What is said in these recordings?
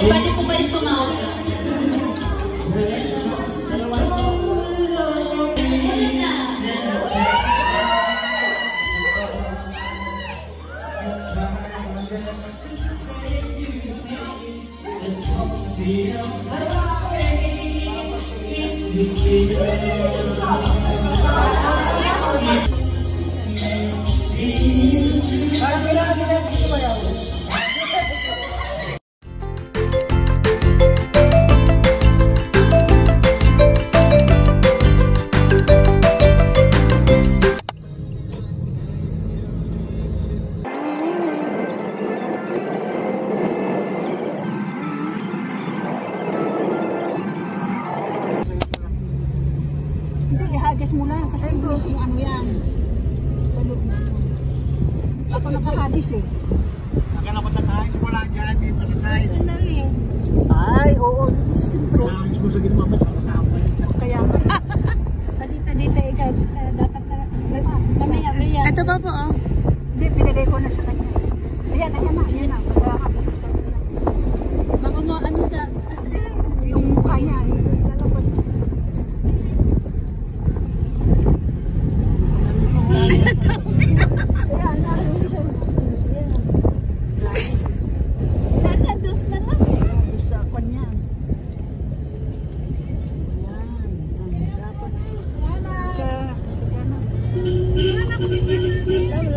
Pwede po kayo sumawag. Ihagis mo lang kasi yung ano yan. Ako nakahagis eh. Akala ko nakahagis wala dyan dito sa side. Ay, oo. Siyempre. Nakahagis mo sa ginawa sa kasama. Kaya dito ikaw. Dapat na. Mamaya. Ito pa po oh. Hindi, pinagay ko na sa kanya. Ayan na. Pagkakapit ko sa kanya. Baka mo ano sa... Yung mukha niya.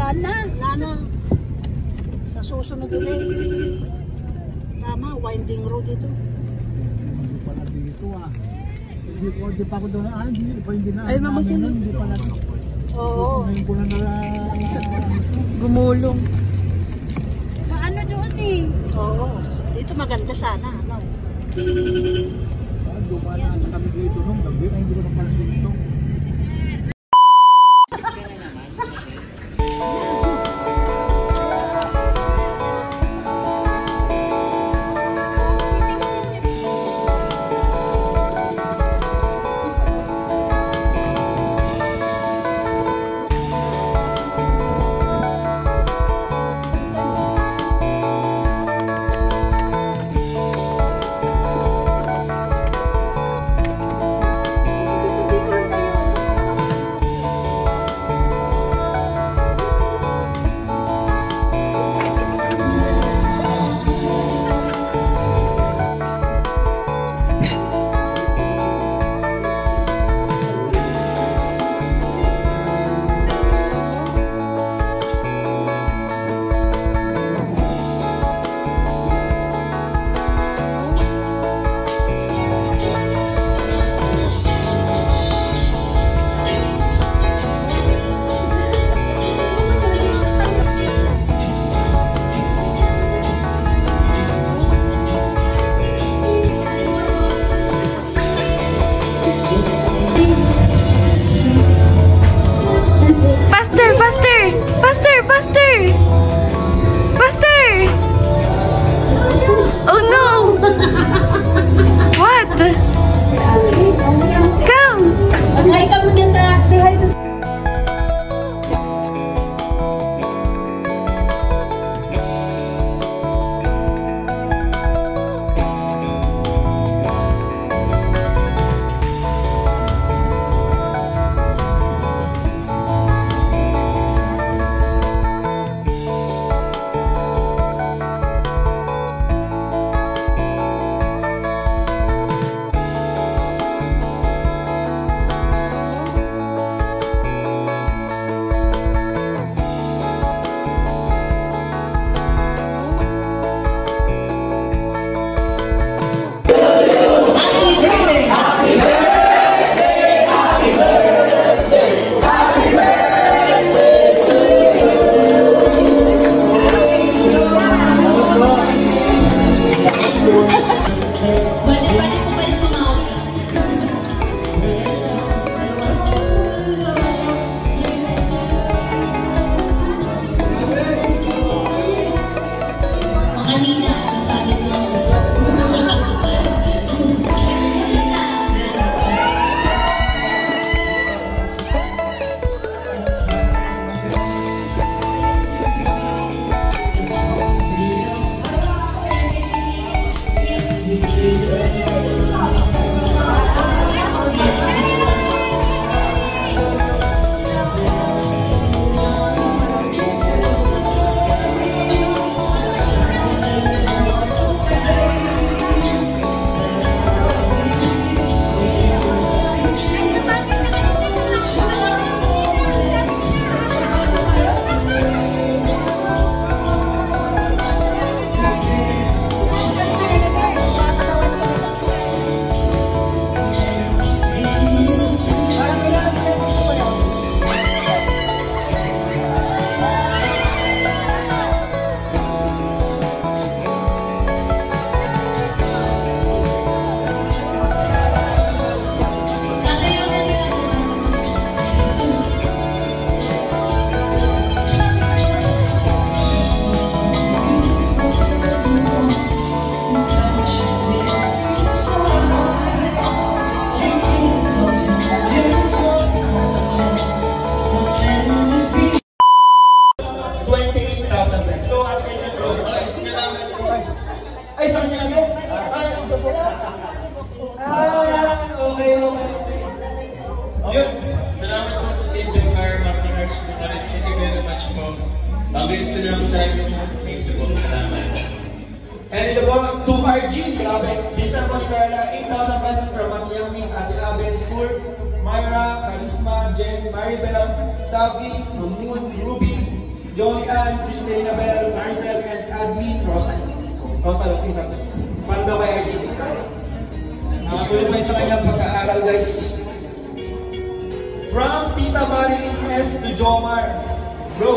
Lana. Sa susunod ulit. Tama, winding road ito. Hindi pala dito ah. Hindi pa ako doon. Hindi na. Ay, mamasin. Hindi pala. Oo. Ngayon ko na Gumulong. Paano doon eh? Oo. Dito maganda sana. Ano? Dumaan na kami dito nung gabi. Ay, hindi ko na pala dito. Ay, sa kanya lang yun? Ay, ito po. Okay. Yun. Salamat po sa Team Jomar, Martinez, Kumarit. Thank you very much po. Pagbilit ko na lang sa akin. Thank you po. Salamat. And ito po, 2RG. Grabe. Bisa po ni Carla, 8,000 pesos from Matiami, Ate Abel, Sur, Myra, Charisma, Jen, Maribel, Savi, Moon, Ruby, Jolian, Christina Bell, Marcel, and Admin, Rosan. So, total of 3,000. Para daw kay RG. Tulong pa sa kanyang pag-aaral, guys. From Tita Marilyn S. to Jomar. Bro,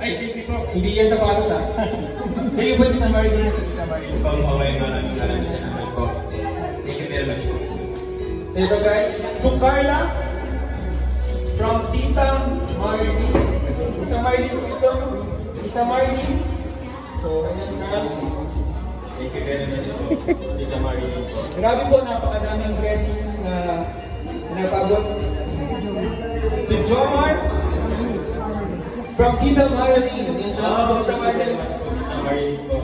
Ay, thank you po. hindi yan sa patos, ha? Thank you po, Tita Marilyn. Sa Tita Marilyn po. Maraming salamat po. Thank you very much po. Ito, guys. To Carla. From Tita Marilyn. Tita Marilyn po ito. Tita Marilyn. So, ayan, guys. Thank you very much po. Tita Marilyn po. Grabe po, napakadaming blessings na napagod. To Jomar. From Tita Marilyn. Yung salamat po, Tita Marilyn. Tita Marilyn po.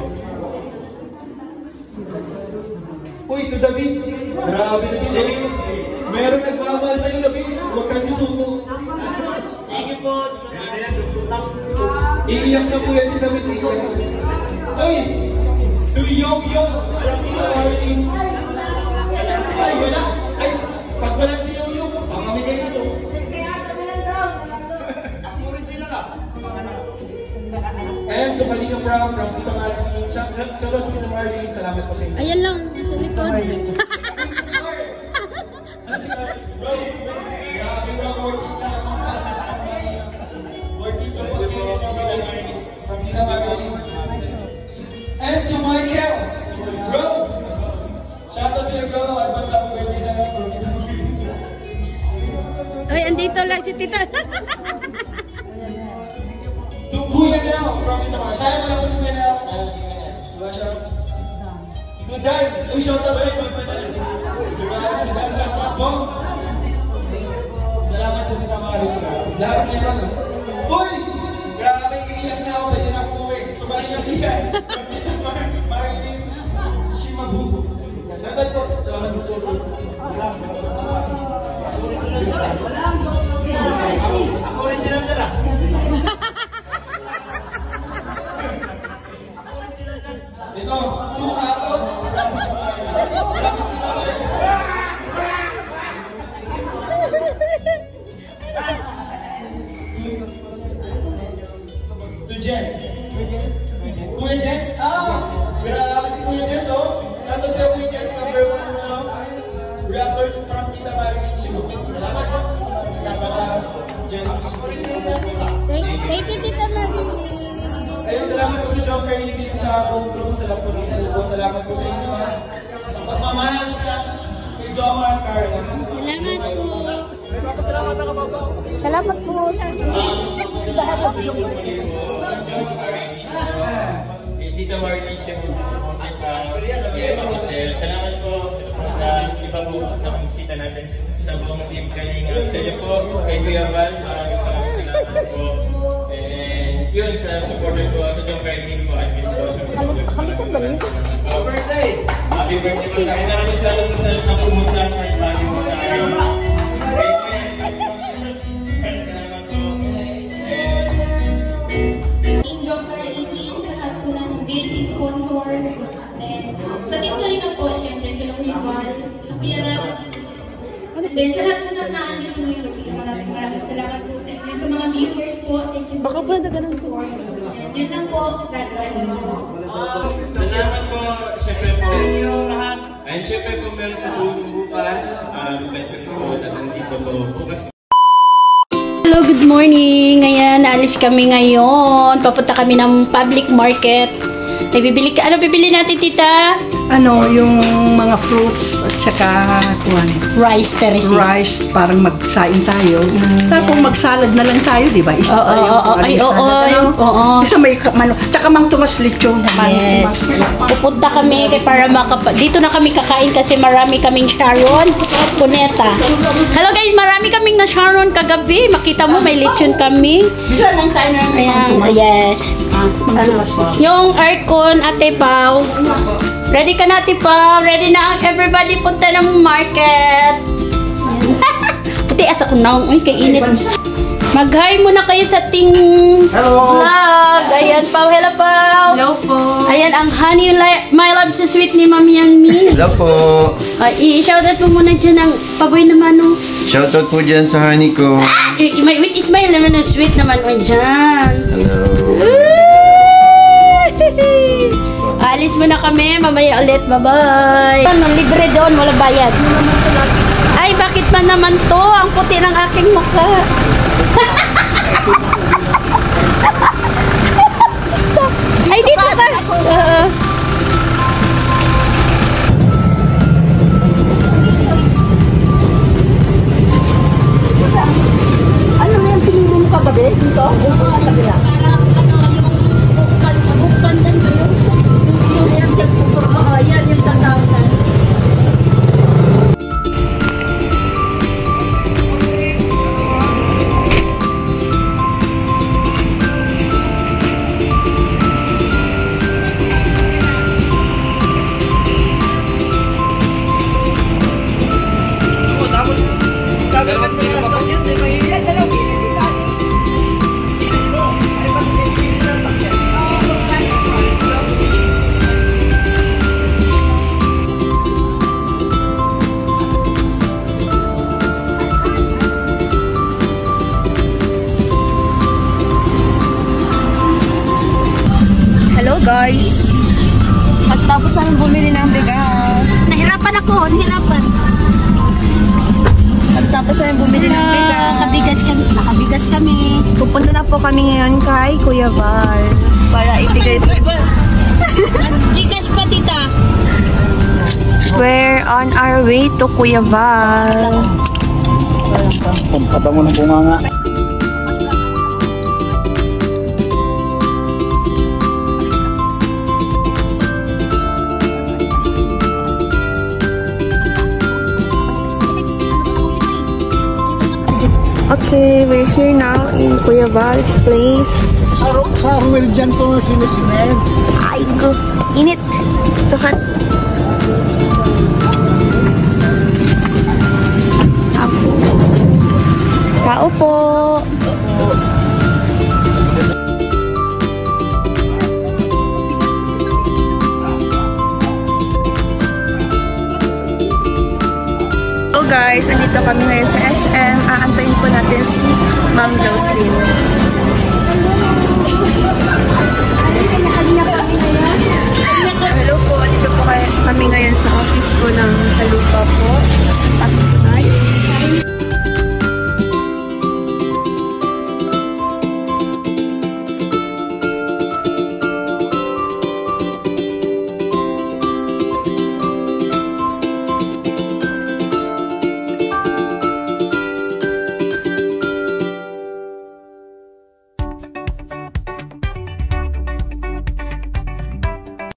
Uy, to David. Grabe, David. Meron nagmamahal sa'yo, David. Huwag kang susuko. Thank you po. Iiyak na po yan si David. Iiyak. Uy! To Yo-Yo. From Tita Marilyn. Ay, wala. Ay, pag wala si Yo-Yo, pakamigay na to. And to Kalina Brown from Tita Marilyn. Shout out to Tita Marilyn. Salamat po sa inyo. Ayan lang, sa likod. Ano si Carl? Bro, grabe bro, worth it lang. Worth it yung pag-irit mo bro. From Tita Marilyn. And to Michael. Bro, shout out to you bro. Advance happy birthday sa iyo from Tita Marilyn. Ay, andito lang si Tita. To Kuya Nel from Tita Marilyn. Sayang wala po si Kuya Nel. Diba siya? To Dan. Uy, shout out to you. Si Dan, shout out po. Salamat po Tita Marilyn. Lahat niya lang. Uy! Grabe, iiyak na ako. Pwede na ako umuwi. Tumali ang iyan. From Tita Marilyn. Shimabuko. Shout out po. Salamat po sa ulo. Ako rin silang dala. Ito, 2 apple. Promise Tita Marilyn. To Jen. Kuya Jens? Grabe si Kuya Jens, oh. Shoutout sa'yo, Kuya Jens, number 1, reactor from Tita Marilyn Shibu. Salamat po. Jens. Thank you, Tita Marilyn. Ayun, salamat po sa John Ferry dito sa GoPro. Salamat po. Salamat po sa inyo. Sa pagmamahal sa kay Jomar Carla. Salamat po. Salamat po sa Tita Marilyn siya po. Salamat po sa iba po sa bisita natin sa buong team Kalinga. Sa inyo po, kay Kuya Val, maraming salamat po. And yun, sa supporters ko, sa John Ferry po, at Miss Rosa. Happy birthday! Happy birthday po sa akin. Maraming salamat po sa napumunta at bagay mo sa akin. Salamat po. Jomar 18 sa lahat po ng VIP sponsor. Then, sa team Kalinga po, syempre, kila Kuya Val, kila Kuya Ram. Then, sa lahat po ng naandito yung maraming salamat po sa inyo. Sa mga viewers po, thank you so much. Baka po, nagano'n po. Yun lang po, God bless. Salamat po, syempre po. And syempre po, meron po bukas. Meron po na nandito po. Bukas Hello, good morning. Ayan, naalis kami ngayon. Papunta kami ng public market. Ay, bibili ka. Ano bibili natin, Tita? ano, yung mga fruits at saka Rice, Teresis. rice, parang magsain tayo. Tapos magsalad na lang tayo, di ba? Oo. Kasi may mano, tsaka mang tumas lechon. Yes. Pupunta kami para dito na kami kakain kasi marami kaming Sharon, Cuneta. Hello guys, marami kaming na Sharon kagabi. Makita mo may lechon kami. Bisa lang tayo na Ayan, yes. Yung aircon, Ate Pao. Ready ka na, Ate Pao? Ready na ang everybody punta ng market. Puti, asa ko na. Uy, kay init. Mag-hi muna kayo sa ting vlog. Ayan, Pao. Hello, Pao. Hello po. Ayan, ang honey, my love sa sweet ni Mami Yang Mi. Hello po. I-shoutout mo muna dyan ang paboy naman, oh. Shoutout po dyan sa honey ko. Wait, smile naman ang sweet naman, oh, dyan. Hello. Alis muna kami, mamaya ulit. Bye-bye. Ano, libre doon, wala bayad. Ay, bakit man naman to? Ang puti ng aking mukha. Ay, dito ka. Ano na yung pinili mo kagabi? Dito? Kabila. Pandan ba yun? Yan, yung 1,000. Hello guys. Pagtapos namin bumili ng bigas. Nahirapan ako, nahirapan. Pagtapos namin bumili ng bigas. Nakabigas kami. Pupunta na po kami ngayon kay Kuya Val. Para ibigay ito. Gcash pa, tita. We're on our way to Kuya Val. Pampatango ng bunganga. Okay, we're here now in Kuya Val's place. Sa Ruel dyan to sinit-sinit. Ay, go. Init. So hot. Tao po. So guys, andito kami ngayon sa SM. Aantayin po natin si Ma'am Jocelyn.